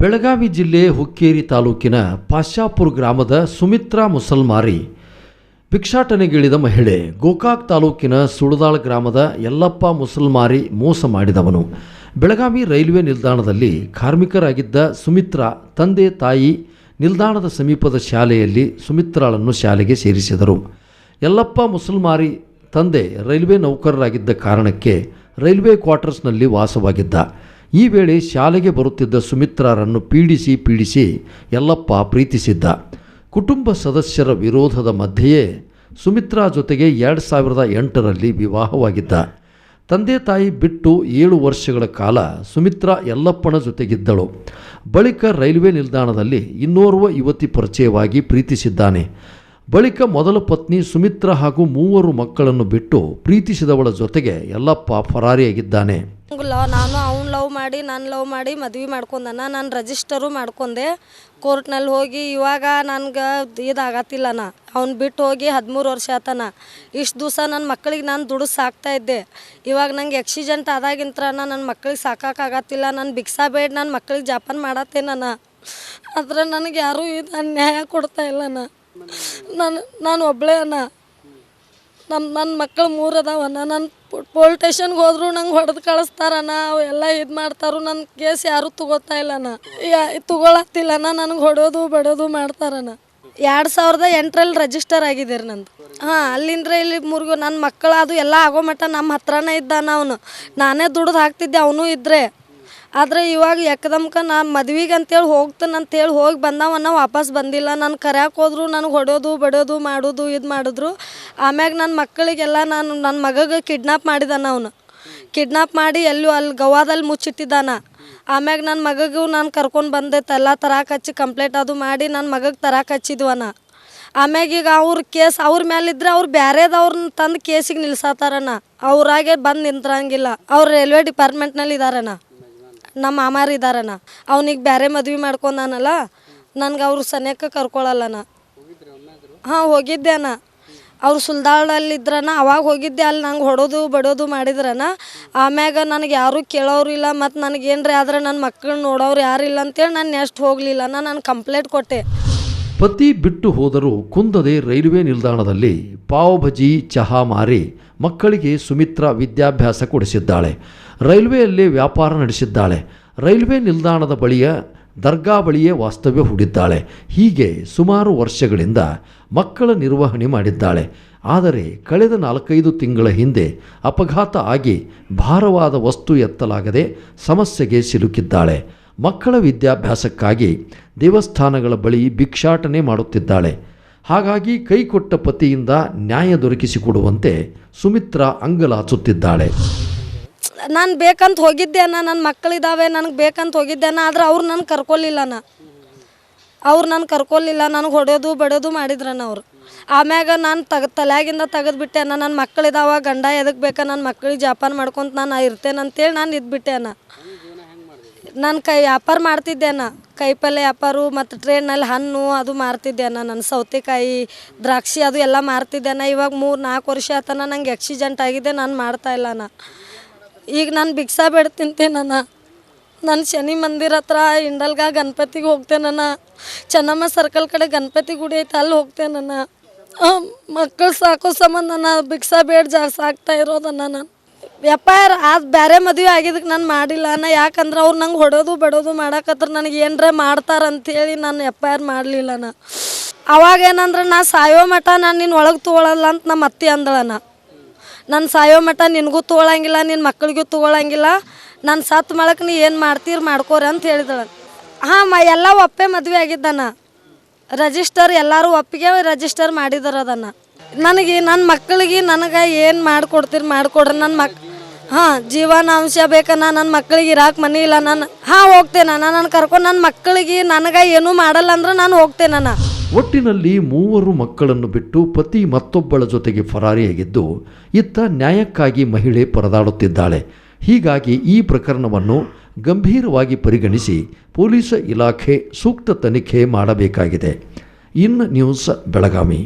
ಬೆಳಗಾವಿ ಜಿಲ್ಲೆ ಹುಕ್ಕೇರಿ ತಾಲೂಕಿನ ಪಾಶಾಪುರ ಗ್ರಾಮದ ಸುಮಿತ್ರಾ ಮುಸಲ್ಮಾರಿ ಭಿಕ್ಷಾಟನೆಗಿಳಿದ ಮಹಿಳೆ. ಗೋಕಾಕ್ ತಾಲೂಕಿನ ಸುಳದಾಳ ಗ್ರಾಮದ ಯಲ್ಲಪ್ಪ ಮುಸಲ್ಮಾರಿ ಮೋಸ ಮಾಡಿದವನು. ಬೆಳಗಾವಿ ರೈಲ್ವೆ ನಿಲ್ದಾಣದಲ್ಲಿ ಕಾರ್ಮಿಕರಾಗಿದ್ದ ಸುಮಿತ್ರಾ ತಂದೆ ತಾಯಿ ನಿಲ್ದಾಣದ ಸಮೀಪದ ಶಾಲೆಯಲ್ಲಿ ಸುಮಿತ್ರಾಳನ್ನು ಶಾಲೆಗೆ ಸೇರಿಸಿದರು. ಯಲ್ಲಪ್ಪ ಮುಸಲ್ಮಾರಿ ತಂದೆ ರೈಲ್ವೆ ನೌಕರರಾಗಿದ್ದ ಕಾರಣಕ್ಕೆ ರೈಲ್ವೆ ಕ್ವಾರ್ಟರ್ಸ್ನಲ್ಲಿ ವಾಸವಾಗಿದ್ದ. ಈ ವೇಳೆ ಶಾಲೆಗೆ ಬರುತ್ತಿದ್ದ ಸುಮಿತ್ರಾರನ್ನು ಪೀಡಿಸಿ ಯಲ್ಲಪ್ಪ ಪ್ರೀತಿಸಿದ್ದ. ಕುಟುಂಬ ಸದಸ್ಯರ ವಿರೋಧದ ಮಧ್ಯೆಯೇ ಸುಮಿತ್ರಾ ಜೊತೆಗೆ 2008ರಲ್ಲಿ ವಿವಾಹವಾಗಿದ್ದ. ತಂದೆ ತಾಯಿ ಬಿಟ್ಟು 7 ವರ್ಷಗಳ ಕಾಲ ಸುಮಿತ್ರಾ ಯಲ್ಲಪ್ಪನ ಜೊತೆಗಿದ್ದಳು. ಬಳಿಕ ರೈಲ್ವೆ ನಿಲ್ದಾಣದಲ್ಲಿ ಇನ್ನೋರ್ವ ಯುವತಿ ಪರಿಚಯವಾಗಿ ಪ್ರೀತಿಸಿದ್ದಾನೆ. ಬಳಿಕ ಮೊದಲ ಪತ್ನಿ ಸುಮಿತ್ರಾ ಹಾಗೂ 3 ಮಕ್ಕಳನ್ನು ಬಿಟ್ಟು ಪ್ರೀತಿಸಿದವಳ ಜೊತೆಗೆ ಯಲ್ಲಪ್ಪ ಫರಾರಿಯಾಗಿದ್ದಾನೆ. ನಾನು ಅವ್ನು ಲವ್ ಮಾಡಿ ಮದುವೆ ಮಾಡ್ಕೊಂಡನ. ನಾನು ರಿಜಿಸ್ಟರು ಮಾಡ್ಕೊಂಡೆ ಕೋರ್ಟ್ನಲ್ಲಿ ಹೋಗಿ. ಇವಾಗ ನನಗೆ ಇದಾಗತ್ತಿಲ್ಲನ. ಅವ್ನು ಬಿಟ್ಟು ಹೋಗಿ 13 ವರ್ಷ ಆತನ. ಇಷ್ಟು ದಿವಸ ನನ್ನ ಮಕ್ಕಳಿಗೆ ನಾನು ದುಡ್ಡು ಸಾಕ್ತಾ ಇದ್ದೆ. ಇವಾಗ ನಂಗೆ ಆಕ್ಸಿಡೆಂಟ್ ಆದಾಗಿಂತ್ರ ನನ್ನ ಮಕ್ಕಳಿಗೆ ಸಾಕಾಗತ್ತಿಲ್ಲ. ನಾನು ಭಿಕ್ಷಾ ಬೇಡ ನನ್ನ ಮಕ್ಕಳಿಗೆ ಜಾಪಾನ್ ಮಾಡತ್ತೆ ಆದರೆ ನನಗೆ ಯಾರೂ ಇದು ನ್ಯಾಯ ಕೊಡ್ತಾ ಇಲ್ಲನ. ನಾನು ಒಬ್ಬಳೇ ಅಣ್ಣ. ನನ್ನ ಮಕ್ಕಳು 3 ಅದಾವಣ್ಣ. ನಾನು ಪೊಲೀಸ್ ಸ್ಟೇಷನ್ಗೆ ಹೋದ್ರು ನಂಗೆ ಹೊಡೆದು ಕಳಿಸ್ತಾರಣ್ಣ. ಅವೆಲ್ಲ ಇದು ಮಾಡ್ತಾರು. ನನ್ನ ಕೇಸ್ ಯಾರೂ ತಗೋತಾ ಇಲ್ಲಣ್ಣ. ತಗೊಳತ್ತಿಲ್ಲಣ್ಣ. ನನಗೆ ಹೊಡೋದು ಬಡೋದು ಮಾಡ್ತಾರಣ್ಣ. 2008ರಲ್ಲಿ ರಿಜಿಸ್ಟರ್ ಆಗಿದ್ದೀರಿ ನಂದು. ಅಲ್ಲಿಂದ್ರೆ ಇಲ್ಲಿ ಮುರುಗು ನನ್ನ ಮಕ್ಕಳು ಅದು ಎಲ್ಲ ಆಗೋ ಮಟ್ಟ ನಮ್ಮ ಹತ್ರನೇ ಇದ್ದಾನ ಅವನು. ನಾನೇ ದುಡ್ದು ಹಾಕ್ತಿದ್ದೆ ಅವನು ಇದ್ದರೆ. ಆದರೆ ಇವಾಗ ಎಕ್ದಮ್ಕ ನಾನು ಮದ್ವೆಗೆ ಅಂತೇಳಿ ಹೋಗ್ತಾನಂತೇಳಿ ಹೋಗಿ ಬಂದವನ್ನ ವಾಪಸ್ ಬಂದಿಲ್ಲ. ನಾನು ಕರ್ಯಾಕೆ ಹೋದ್ರು ನನಗೆ ಹೊಡೋದು ಬಡೋದು ಮಾಡೋದು ಇದು ಮಾಡಿದ್ರು. ಆಮ್ಯಾಗ ನನ್ನ ಮಕ್ಕಳಿಗೆಲ್ಲ ನನ್ನ ಮಗಗೆ ಕಿಡ್ನಾಪ್ ಮಾಡಿದಾನ ಅವನು. ಕಿಡ್ನಾಪ್ ಮಾಡಿ ಎಲ್ಲೂ ಅಲ್ಲಿ ಗೋವಾದಲ್ಲಿ ಮುಚ್ಚಿಟ್ಟಿದ್ದಾನ. ಆಮ್ಯಾಗ ನನ್ನ ಮಗಗೂ ನಾನು ಕರ್ಕೊಂಡು ಬಂದೆ. ಎಲ್ಲ ತರಾಕ್ ಹಚ್ಚಿ ಕಂಪ್ಲೇಂಟ್ ಅದು ಮಾಡಿ ನನ್ನ ಮಗಗೆ ತರಾಕ್ ಹಚ್ಚಿದ್ವನ. ಆಮ್ಯಾಗ ಈಗ ಅವ್ರ ಕೇಸ್ ಅವ್ರ ಮೇಲಿದ್ರೆ ಅವ್ರು ಬೇರೆದವ್ರನ್ನ ತಂದು ಕೇಸಿಗೆ ನಿಲ್ಸತ್ತಾರಣ್ಣ. ಅವ್ರಾಗೆ ಬಂದು ನಿಂತ್ರಂಗಿಲ್ಲ. ಅವ್ರು ರೈಲ್ವೆ ಡಿಪಾರ್ಟ್ಮೆಂಟ್ನಲ್ಲಿ ಇದ್ದಾರಣ್ಣ. ನಮ್ಮ ಮಾಮಾರು ಇದ್ದಾರಣ್ಣ. ಅವನಿಗೆ ಬೇರೆ ಮದ್ವೆ ಮಾಡ್ಕೊಂಡಾನಲ್ಲ. ನನಗೆ ಅವ್ರು ಸನೇಕ ಕರ್ಕೊಳ್ಳಲ್ಲಣ್ಣ. ಹೋಗಿದ್ದೆ ಅಣ್ಣ. ಅವ್ರು ಸುಲ್ದಾಳಲ್ಲಿದ್ರಣ್ಣ. ಅವಾಗ ಹೋಗಿದ್ದೆ. ಅಲ್ಲಿ ನಂಗೆ ಹೊಡೋದು ಬಡೋದು ಮಾಡಿದ್ರಣ್ಣ. ಆಮ್ಯಾಗ ನನಗೆ ಯಾರೂ ಕೇಳೋರು ಇಲ್ಲ. ಮತ್ತು ನನಗೇನ್ರಿ ಆದರೆ ನನ್ನ ಮಕ್ಕಳು ನೋಡೋರು ಯಾರಿಲ್ಲ ಅಂತೇಳಿ ನಾನು ನೆಕ್ಸ್ಟ್ ಹೋಗಲಿಲ್ಲ. ನಾನು ಕಂಪ್ಲೇಂಟ್ ಕೊಟ್ಟೆ. ಪತಿ ಬಿಟ್ಟು ಹೋದರೂ ಕುಂದದೆ ರೈಲ್ವೆ ನಿಲ್ದಾಣದಲ್ಲಿ ಪಾವ್ ಭಜಿ ಚಹಾ ಮಾರಿ ಮಕ್ಕಳಿಗೆ ಸುಮಿತ್ರಾ ವಿದ್ಯಾಭ್ಯಾಸ ಕೊಡಿಸಿದ್ದಾಳೆ. ರೈಲ್ವೆಯಲ್ಲೇ ವ್ಯಾಪಾರ ನಡೆಸಿದ್ದಾಳೆ. ರೈಲ್ವೆ ನಿಲ್ದಾಣದ ಬಳಿಯ ದರ್ಗಾ ಬಳಿಯೇ ವಾಸ್ತವ್ಯ ಹೂಡಿದ್ದಾಳೆ. ಹೀಗೆ ಸುಮಾರು ವರ್ಷಗಳಿಂದ ಮಕ್ಕಳ ನಿರ್ವಹಣೆ ಮಾಡಿದ್ದಾಳೆ. ಆದರೆ ಕಳೆದ 4-5 ತಿಂಗಳ ಹಿಂದೆ ಅಪಘಾತ ಆಗಿ ಭಾರವಾದ ವಸ್ತು ಎತ್ತಲಾಗದೆ ಸಮಸ್ಯೆಗೆ ಸಿಲುಕಿದ್ದಾಳೆ. ಮಕ್ಕಳ ವಿದ್ಯಾಭ್ಯಾಸಕ್ಕಾಗಿ ದೇವಸ್ಥಾನಗಳ ಬಳಿ ಭಿಕ್ಷಾಟನೆ ಮಾಡುತ್ತಿದ್ದಾಳೆ. ಹಾಗಾಗಿ ಕೈಕೊಟ್ಟ ಪತಿಯಿಂದ ನ್ಯಾಯ ದೊರಕಿಸಿಕೊಡುವಂತೆ ಸುಮಿತ್ರಾ ಅಂಗಲಾಚುತ್ತಿದ್ದಾಳೆ. ನಾನು ಬೇಕಂತ ಹೋಗಿದ್ದೆ ಅಣ್ಣ. ನನ್ನ ಮಕ್ಕಳಿದ್ದಾವೆ ನನಗೆ ಬೇಕಂತ ಹೋಗಿದ್ದೆ ಅಣ್ಣ. ಆದರೆ ಅವ್ರು ನನ್ನ ಕರ್ಕೊಲಿಲ್ಲಣ್ಣ. ನನಗೆ ಹೊಡೆಯೋದು ಬಡೋದು ಮಾಡಿದ್ರಣ್ಣ ಅವರು. ಆಮ್ಯಾಗ ನಾನು ತಲೆಯಾಗಿಂದ ತೆಗೆದುಬಿಟ್ಟೆ ಅಣ್ಣ. ನನ್ನ ಮಕ್ಕಳಿದಾವ, ಗಂಡ ಎದಕ್ಕೆ ಬೇಕಾ, ನನ್ನ ಮಕ್ಕಳಿಗೆ ಜಾಪಾನ್ ಮಾಡ್ಕೊತ ನಾನು ಇರ್ತೇನಂತೇಳಿ ನಾನು ಇದ್ಬಿಟ್ಟೆ ಅಣ್ಣ. ನಾನು ವ್ಯಾಪಾರ ಮಾಡ್ತಿದ್ದೆ ಅಣ್ಣ. ಕೈಪಲ್ಯ ವ್ಯಾಪಾರ ಮತ್ತು ಟ್ರೈನಲ್ಲಿ ಹಣ್ಣು ಅದು ಮಾರ್ತಿದ್ದೆ ಅಣ್ಣ. ನನ್ನ ಸೌತೆಕಾಯಿ ದ್ರಾಕ್ಷಿ ಅದು ಎಲ್ಲ ಮಾರ್ತಿದ್ದೆ ಅಣ್ಣ. ಇವಾಗ 3-4 ವರ್ಷ ಆತನ ನಂಗೆ ಆಕ್ಸಿಡೆಂಟ್ ಆಗಿದೆ. ನಾನು ಮಾಡ್ತಾಯಿಲ್ಲ ಅಣ್ಣ. ಈಗ ನಾನು ಭಿಕ್ಷಾ ಬೇಡ ತಿಂತೇನಣ್ಣ. ನಾನು ಶನಿ ಮಂದಿರ ಹತ್ರ ಇಂಡಲ್ಗ ಗಣಪತಿಗೆ ಹೋಗ್ತೇನಣ್ಣ. ಚೆನ್ನಮ್ಮ ಸರ್ಕಲ್ ಕಡೆ ಗಣಪತಿ ಗುಡಿ ಐತೆ, ಅಲ್ಲಿ ಹೋಗ್ತೇನಣ್ಣ. ಮಕ್ಕಳು ಸಾಕೋ ಸಂಬಂಧ ನಾನು ಭಿಕ್ಷಾ ಬೇಡ ಜಾಸ್ತಿ ಆಗ್ತಾ ಇರೋದಣ್ಣ. ನಾನು ವ್ಯಾಪಾರ ಅದು ಬೇರೆ ಮದುವೆ ಆಗಿದ್ದಕ್ಕೆ ನಾನು ಮಾಡಿಲ್ಲ ಅಣ್ಣ. ಯಾಕಂದ್ರೆ ಅವ್ರು ನಂಗೆ ಹೊಡೋದು ಬಡೋದು ಮಾಡಕತ್ರ ನನಗೆ ಏನರ ಮಾಡ್ತಾರಂಥೇಳಿ ನಾನು ವ್ಯಾಪಾರ ಮಾಡಲಿಲ್ಲಣ್ಣ. ಅವಾಗ ಏನಂದ್ರೆ ನಾ ಸಾಯೋ ಮಠ ನಾನು ನಿನ್ನ ಒಳಗೆ ತೊಗೊಳಲ್ಲ ಅಂತ ನಮ್ಮ ಅತ್ತೆ ಅಂದಳಣ್ಣ. ನಾನು ಸಾಯೋ ಮಠ ನಿನಗೂ ತೊಗೊಳಂಗಿಲ್ಲ, ನಿನ್ನ ಮಕ್ಕಳಿಗೂ ತೊಗೊಳಂಗಿಲ್ಲ. ನಾನು ಸತ್ತು ಮಾಡಕ್ಕೆ ನೀ ಏನು ಮಾಡ್ತೀರಿ ಮಾಡ್ಕೋರಿ ಅಂತ ಹೇಳಿದಳ. ಎಲ್ಲ ಒಪ್ಪೆ ಮದುವೆ ಆಗಿದ್ದಣ್ಣ. ರಿಜಿಸ್ಟರ್ ಎಲ್ಲರೂ ಒಪ್ಪಿಗೆ ರಿಜಿಸ್ಟರ್ ಮಾಡಿದಾರದನ್ನು. ನನಗೆ ನನ್ನ ಮಕ್ಕಳಿಗೆ ನನಗೆ ಏನು ಮಾಡಿಕೊಡ್ತೀರಿ ಮಾಡಿಕೊಡ್ರಿ. ನನ್ನ ಜೀವನಾಂಶ ಬೇಕಣ್ಣ. ನನ್ನ ಮಕ್ಕಳಿಗೆ ಇರಾಕೆ ಮನೆ ಇಲ್ಲ. ನಾನು ಹೋಗ್ತೇನಣ್ಣ. ನಾನು ಕರ್ಕೊಂಡು ನನ್ನ ಮಕ್ಕಳಿಗೆ ನನಗೆ ಏನೂ ಮಾಡಲ್ಲ ಅಂದ್ರೆ ನಾನು ಹೋಗ್ತೇನಣ್ಣ. ಒಟ್ಟಿನಲ್ಲಿ 3 ಮಕ್ಕಳನ್ನು ಬಿಟ್ಟು ಪತಿ ಮತ್ತೊಬ್ಬಳ ಜೊತೆಗೆ ಫರಾರಿಯಾಗಿದ್ದು ಇತ್ತ ನ್ಯಾಯಕ್ಕಾಗಿ ಮಹಿಳೆ ಪರದಾಡುತ್ತಿದ್ದಾಳೆ. ಹೀಗಾಗಿ ಈ ಪ್ರಕರಣವನ್ನು ಗಂಭೀರವಾಗಿ ಪರಿಗಣಿಸಿ ಪೊಲೀಸ್ ಇಲಾಖೆ ಸೂಕ್ತ ತನಿಖೆ ಮಾಡಬೇಕಾಗಿದೆ. In news Belagavi.